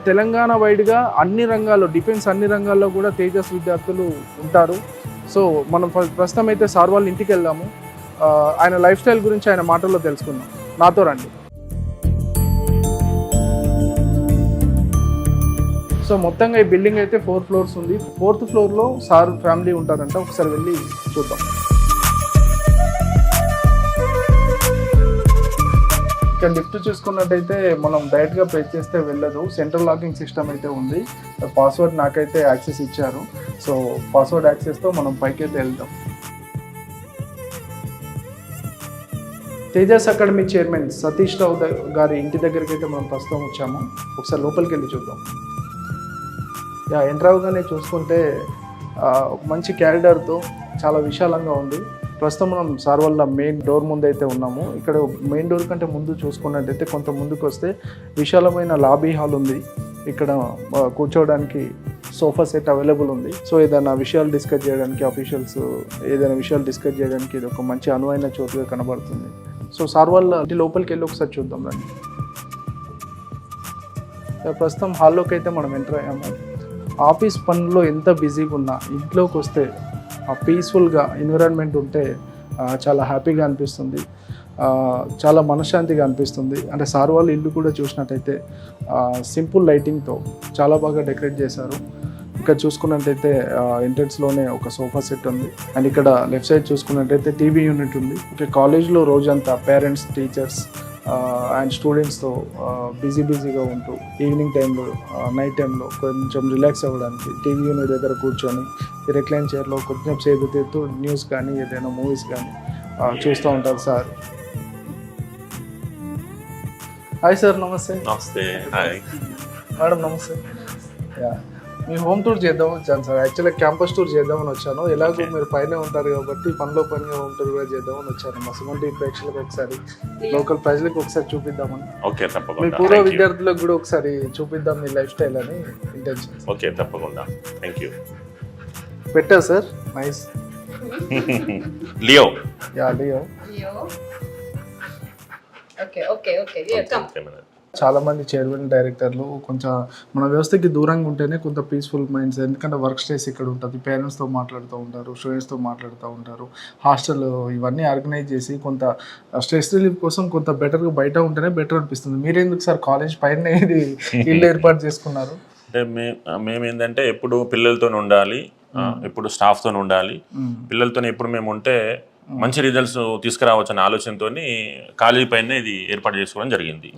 తెలంగాణ వైడ్గా అన్ని రంగాల్లో డిఫెన్స్ అన్ని రంగాల్లో కూడా తేజస్ విద్యార్థులు ఉంటారు. సో మనం ప్రస్తుతం అయితే సార్ వాళ్ళ ఇంటికి వెళ్దాము. ఆయన లైఫ్ స్టైల్ గురించి ఆయన మాటల్లో తెలుసుకుందాం. నాతో రండి. సో మొత్తంగా ఈ బిల్డింగ్ అయితే 4 ఫ్లోర్స్ ఉంది. 4th ఫ్లోర్లో సార్ ఫ్యామిలీ ఉంటారంట. ఒకసారి వెళ్ళి చూద్దాం. ఇక్కడ లిఫ్ట్ చూసుకున్నట్టయితే మనం డైరెక్ట్గా ప్రెస్ చేస్తే వెళ్ళదు. సెంట్రల్ లాకింగ్ సిస్టమ్ అయితే ఉంది. పాస్వర్డ్ నాకైతే యాక్సెస్ ఇచ్చారు. సో పాస్వర్డ్ యాక్సెస్తో మనం పైకైతే వెళ్దాం. తేజస్ అకాడమీ చైర్మన్ సతీష్ రావు గారి ఇంటి దగ్గరికి అయితే మనం ప్రస్తుతం వచ్చాము. ఒకసారి లోపలికి వెళ్ళి చూద్దాం. ఎంటర్ అవగానే చూసుకుంటే ఒక మంచి క్యారిడార్తో చాలా విశాలంగా ఉంది. ప్రస్తుతం మనం సార్ వాళ్ళ మెయిన్ డోర్ ముందు అయితే ఉన్నాము. ఇక్కడ మెయిన్ డోర్ కంటే ముందు చూసుకున్నట్టయితే కొంత ముందుకు వస్తే విశాలమైన లాబీ హాల్ ఉంది. ఇక్కడ కూర్చోవడానికి సోఫా సెట్ అవైలబుల్ ఉంది. సో ఏదైనా విషయాలు డిస్కస్ చేయడానికి ఆఫీషియల్స్ ఏదైనా విషయాలు డిస్కస్ చేయడానికి ఇది ఒక మంచి అనువైన చోటుగా కనబడుతుంది. సో సార్ వాళ్ళ ఇంటి లోపలికి వెళ్ళి ఒకసారి చూద్దాం రండి. ప్రస్తుతం హాల్లోకి అయితే మనం ఎంటర్ అయ్యాము. ఆఫీస్ పనుల్లో ఎంత బిజీగా ఉన్నా ఇంట్లోకి వస్తే పీస్ఫుల్గా ఎన్విరాన్మెంట్ ఉంటే చాలా హ్యాపీగా అనిపిస్తుంది, చాలా మనశ్శాంతిగా అనిపిస్తుంది. అంటే సార్ వాళ్ళ ఇల్లు కూడా చూసినట్టయితే సింపుల్ లైటింగ్తో చాలా బాగా డెకరేట్ చేశారు. ఇక్కడ చూసుకున్నట్టయితే ఎంట్రన్స్లోనే ఒక సోఫా సెట్ ఉంది. అండ్ ఇక్కడ లెఫ్ట్ సైడ్ చూసుకున్నట్టయితే టీవీ యూనిట్ ఉంది. ఓకే, కాలేజ్లో రోజంతా పేరెంట్స్, టీచర్స్ అండ్ స్టూడెంట్స్తో బిజీగా ఉంటూ ఈవినింగ్ టైంలో నైట్ టైంలో కొంచెం రిలాక్స్ అవ్వడానికి టీవీ యూనిట్ దగ్గర కూర్చొని రిక్లైన్ చైర్లో కొంచెం సేపు తీరుతూ న్యూస్ కానీ ఏదైనా మూవీస్ కానీ చూస్తూ ఉంటారు సార్. హాయ్ సార్, నమస్తే. నమస్తే. హాయ్ మేడం, నమస్తే. మీ హోమ్ టూర్ చేద్దాం వచ్చాను సార్. యాక్చువల్గా క్యాంపస్ టూర్ చేద్దామని వచ్చాను. ఎలాగో మీరు పైన ఉంటారు కాబట్టి పనిలో పనిగా హోమ్ టూర్ కూడా చేద్దామని వచ్చాను. మా సుమంటి ప్రేక్షకులకు ఒకసారి, లోకల్ ప్రజలకు ఒకసారి చూపిద్దామని. ఓకే, తప్పకుండా. మీ పూర్వ విద్యార్థులకు కూడా ఒకసారి చూపిద్దాం మీ లైఫ్ స్టైల్ అని ఇంటెన్షన్. ఓకే, తప్పకుండా. Thank you. పెట్టా sir, nice. Leo. Yeah, Leo. Okay okay okay. చాలా మంది చైర్మన్ డైరెక్టర్లు కొంచెం మన వ్యవస్థకి దూరంగా ఉంటేనే కొంత పీస్ఫుల్ మైండ్స్. ఎందుకంటే వర్క్ స్ట్రెస్ ఇక్కడ ఉంటుంది, పేరెంట్స్తో మాట్లాడుతూ ఉంటారు, స్టూడెంట్స్తో మాట్లాడుతూ ఉంటారు. హాస్టల్ ఇవన్నీ ఆర్గనైజ్ చేసి కొంత స్ట్రెస్ రిలీఫ్ కోసం కొంత బెటర్గా బయట ఉంటేనే బెటర్ అనిపిస్తుంది. మీరెందుకు సార్ కాలేజ్ పైన ఇది ఇల్లు ఏర్పాటు చేసుకున్నారు? అంటే మేము ఏంటంటే ఎప్పుడు పిల్లలతో ఉండాలి, ఎప్పుడు స్టాఫ్తో ఉండాలి. పిల్లలతో ఎప్పుడు మేము ఉంటే మంచి రిజల్ట్స్ తీసుకురావచ్చు అనే ఆలోచనతో కాలేజీ పైన ఇది ఏర్పాటు చేసుకోవడం జరిగింది.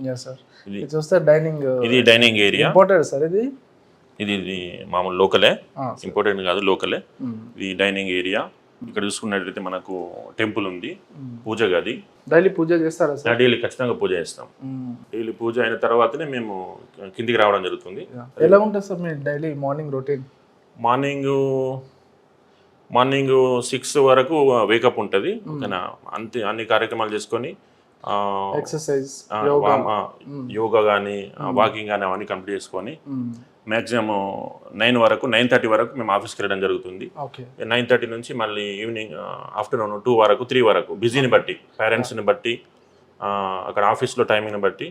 ఇది డైనింగ్ ఏరియా. ఇది మామూలు లోకలే, ఇంపార్టెంట్ కాదు, లోకలే. ఇది డైనింగ్ ఏరియా. ఇక్కడ చూసుకున్నట్లయితే మనకు టెంపుల్ ఉంది, పూజ గది. డైలీ పూజ చేస్తారా సార్? డైలీ ఖచ్చితంగా పూజ చేస్తాం. డైలీ పూజ అయిన తర్వాతనే మేము కిందికి రావడం జరుగుతుంది. ఎలా ఉంటుంది సార్ మీ డైలీ మార్నింగ్ రొటీన్? మార్నింగ్ 6 వరకు వేకప్ ఉంటుంది. అన్ని కార్యక్రమాలు చేసుకొని ఎక్సర్సైజ్, యోగా కానీ వాకింగ్ కానీ అవన్నీ కంప్లీట్ చేసుకొని మ్యాక్సిమం 9:30 వరకు మేము ఆఫీస్కి వెళ్ళడం జరుగుతుంది. 9:30 నుంచి మళ్ళీ ఈవినింగ్ ఆఫ్టర్నూన్ 2 వరకు 3 వరకు బిజీని బట్టి, పేరెంట్స్ని బట్టి, అక్కడ ఆఫీస్లో టైమింగ్ని బట్టి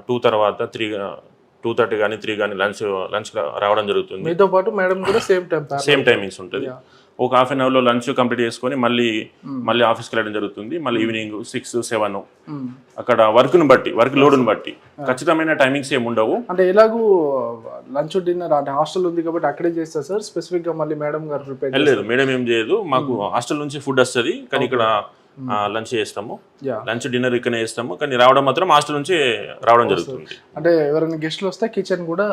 2 తర్వాత 2:30 కానీ 3 కానీ లంచ్ రావడం జరుగుతుంది. మీతో పాటు మేడం కూడా సేమ్ టైమింగ్స్ ఉంటుంది. ఒక హాఫ్ అన్ అవర్లో లంచ్ కంప్లీట్ చేసుకొని మళ్ళీ ఆఫీస్కి వెళ్ళడం జరుగుతుంది. మళ్ళీ ఈవినింగ్ 6, 7 అక్కడ వర్క్ను బట్టి, వర్క్ లోడ్ని బట్టి ఖచ్చితమైన టైమింగ్స్ ఏమి ఉండవు. అంటే ఎలాగూ లంచ్ డిన్నర్ అంటే హాస్టల్ ఉంది కాబట్టి అక్కడే చేస్తారు సార్? స్పెసిఫిక్గా మళ్ళీ మేడం గారు ప్రిపేర్? లేదు, మేడం ఏం చేయదు. మాకు హాస్టల్ నుంచి ఫుడ్ వస్తుంది, కానీ ఇక్కడ లంచ్ చేస్తాము. లంచ్ డిన్నర్ ఇక్కడనే చేస్తాము, కానీ రావడం మాత్రం హాస్టల్ నుంచి రావడం జరుగుతుంది. అంటే ఎవరైనా గెస్ట్లు వస్తే కిచెన్ కూడా?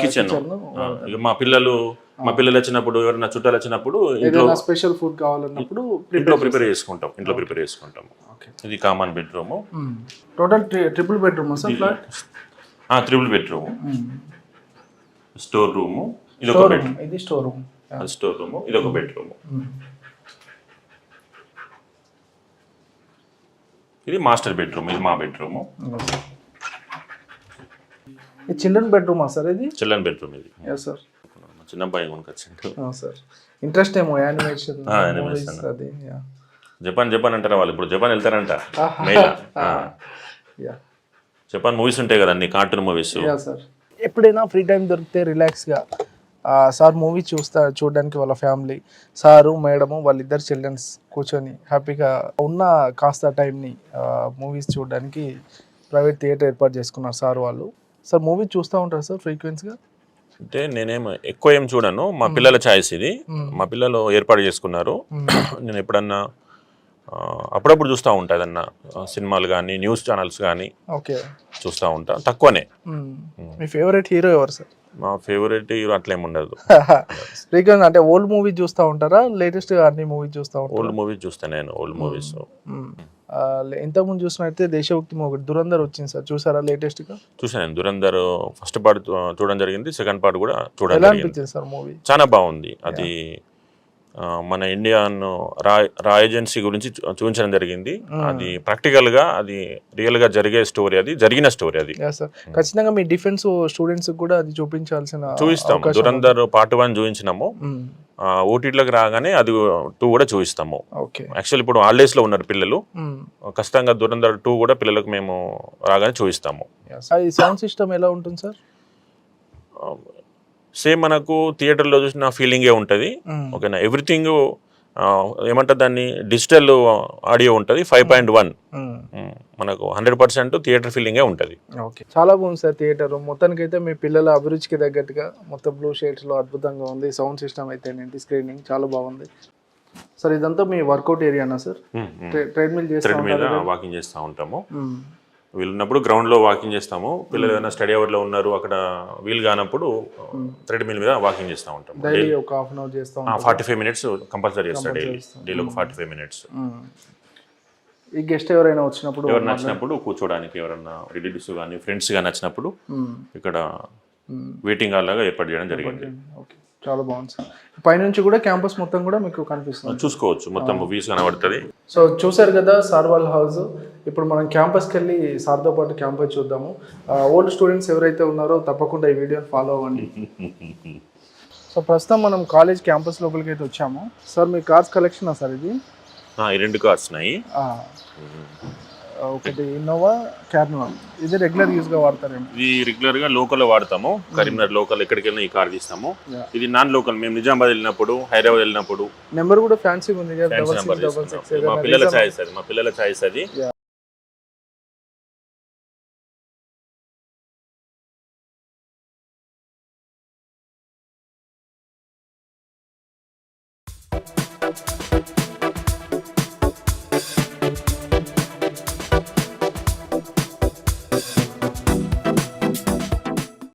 కిచెన్ మా పిల్లలు వచ్చినప్పుడు, ఎవరైనా చుట్టాలు వచ్చినప్పుడు స్పెషల్ ఫుడ్ కావాలన్నప్పుడు ఇంట్లో ప్రిపేర్ చేసుకుంటాం. ఇది common bedroom. Total triple bedroom sir flat? Triple bedroom. Store room, ఇది స్టోర్ రూమ్, ఇది ఒక బెడ్రూమ్. ఇది మాస్టర్ బెడ్రూమ్, ఇది మా బెడ్రూమ్. చిల్డ్రన్ బెడ్రూమా సార్? ఇది చిల్డ్రన్ బెడ్రూమ్. ఇది సార్ చిన్న అబ్బాయి కొనుకొచ్చిండు సార్. ఇంట్రెస్ట్ ఏమో యానిమేషన్ అది. జపాన్ అంటారా వాళ్ళు? ఇప్పుడు జపాన్ వెళ్తారంట. జపాన్ మూవీస్ ఉంటాయి కదా, అన్ని కార్టూన్ మూవీస్. ఎప్పుడైనా ఫ్రీ టైం దొరికితే రిలాక్స్గా సార్ మూవీ చూడడానికి వాళ్ళ ఫ్యామిలీ సారు మేడము వాళ్ళిద్దరు చిల్డ్రన్స్ కూర్చొని హ్యాపీగా ఉన్న కాస్త టైంని మూవీస్ చూడడానికి ప్రైవేట్ థియేటర్ ఏర్పాటు చేసుకున్నారు సార్ వాళ్ళు. సార్ మూవీ చూస్తూ ఉంటారు సార్ ఫ్రీక్వెన్సీగా? అంటే నేనేం ఎక్కువ ఏం చూడను, మా పిల్లల ఛాయిస్ ఇది. మా పిల్లలు ఏర్పాటు చేసుకున్నారు. నేను ఎప్పుడన్నా అప్పుడప్పుడు చూస్తూ ఉంటా, ఏదన్నా సినిమాలు కానీ న్యూస్ ఛానల్స్ కానీ ఓకే చూస్తూ ఉంటా, తక్కువనే. మీ ఫేవరెట్ హీరో ఎవరు సార్? మా ఫేవరెట్ హీరో అట్లేం ఉండదు. ఫ్రీక్వెంట్ అంటే ఓల్డ్ మూవీ చూస్తూ ఉంటారా, లేటెస్ట్ అన్ని మూవీ చూస్తూ ఉంటారా? ఓల్డ్ మూవీస్ చూస్తాను నేను, ఓల్డ్ మూవీస్. ఇంతకుముందు చూసినట్టే దేశభక్తి మూవీ దురంధర్ వచ్చింది సార్, చూసారా లేటెస్ట్గా? చూసాను దురంధర్ ఫస్ట్ పార్ట్ చూడడం జరిగింది, సెకండ్ పార్ట్ కూడా చూడడం ఎలా జరిగింది. అనిపించింది సార్ మూవీ? చాలా బాగుంది. అది మన ఇండియన్ రా ఏజెన్సీ గురించి చూపించడం జరిగింది. అది ప్రాక్టికల్గా, అది రియల్గా జరిగే స్టోరీ, అది జరిగిన స్టోరీ అది. సార్ ఖచ్చితంగా మీ డిఫెన్స్ స్టూడెంట్స్ కూడా అది చూపించాల్సిన చూపిస్తాం. దురంధర్ పార్ట్ 1 చూపించినాము, ఓటీటీలోకి రాగానే అది 2 కూడా చూపిస్తాము. యాక్చువల్ ఇప్పుడు హాలిడేస్లో ఉన్నారు పిల్లలు, ఖచ్చితంగా దురంధర్ 2 కూడా పిల్లలకు మేము రాగానే చూపిస్తాము. సౌండ్ సిస్టమ్ ఎలా ఉంటుంది సార్? సేమ్ మనకు థియేటర్లో చూసిన ఫీలింగే ఉంటుంది. ఓకేనా, ఎవ్రీథింగ్ ఏమంటారు దాన్ని, డిజిటల్ ఆడియో ఉంటుంది 5.1. మనకు 100% థియేటర్ ఫీలింగే ఉంటుంది. ఓకే, చాలా బాగుంది సార్ థియేటర్. మొత్తానికైతే మీ పిల్లల అభిరుచికి తగ్గట్టుగా మొత్తం బ్లూ షేడ్స్లో అద్భుతంగా ఉంది. సౌండ్ సిస్టమ్ అయితే ఏంటి, స్క్రీనింగ్ చాలా బాగుంది సార్. ఇదంతా మీ వర్కౌట్ ఏరియానా సార్? ట్రెడ్మిల్ మీద వాకింగ్ చేస్తూ ఉంటాము. వీళ్ళున్నప్పుడు గ్రౌండ్లో వాకింగ్ చేస్తాము. పిల్లలు ఏదైనా స్టడీ అవర్లో ఉన్నారు, అక్కడ వీలు కానప్పుడు థ్రెడ్మిల్ మీద వాకింగ్ చేస్తూ ఉంటాము. డైలీ ఒక హాఫ్ అన్ అవర్ చేస్తాం. 45 మినిట్స్ కంపల్సరీ చేస్తాం డైలీ ఒక 45 మినిట్స్. ఈ గెస్ట్ ఎవరైనా వచ్చినప్పుడు, ఎవరు నచ్చినప్పుడు కూర్చోడానికి, ఎవరైనా రిలేటివ్స్ కానీ ఫ్రెండ్స్ కానీ నచ్చినప్పుడు ఇక్కడ వెయిటింగ్ హాల్ లాగా ఏర్పాటు చేయడం జరిగింది. ఓకే, చాలా బాగుంది సార్. పైనుంచి కూడా క్యాంపస్ మొత్తం కూడా మీకు కనిపిస్తుంది, చూసుకోవచ్చు, మొత్తం వ్యూస్ కనబడుతుంది. సో చూసారు కదా సార్ వాళ్ళ హౌస్. ఇప్పుడు మనం క్యాంపస్కి వెళ్ళి సార్తో పాటు క్యాంపస్ చూద్దాము. ఓల్డ్ స్టూడెంట్స్ ఎవరైతే ఉన్నారో తప్పకుండా ఈ వీడియోని ఫాలో అవ్వండి. సో ప్రస్తుతం మనం కాలేజ్ క్యాంపస్ లోపలికి అయితే వచ్చాము. సార్ మీ కార్స్ కలెక్షనా సార్ ఇది? ఈ 2 కార్స్ ఉన్నాయి. ఒకటి ఇన్నోవా, క్యార్నివాల్. ఇది రెగ్యులర్ యూస్గా వాడతారేమో? ఇది రెగ్యులర్గా లోకల్లో వాడతాము. కరీంనగర్ లోకల్ ఎక్కడికి వెళ్ళినా ఈ కార్ తీస్తాము. ఇది నాన్ లోకల్, మేము నిజామాబాద్ వెళ్ళినప్పుడు, హైదరాబాద్ వెళ్ళినప్పుడు. నెంబర్ కూడా ఫ్యాన్సీ ఉంది, మా పిల్లల ఛాయిస్ అది,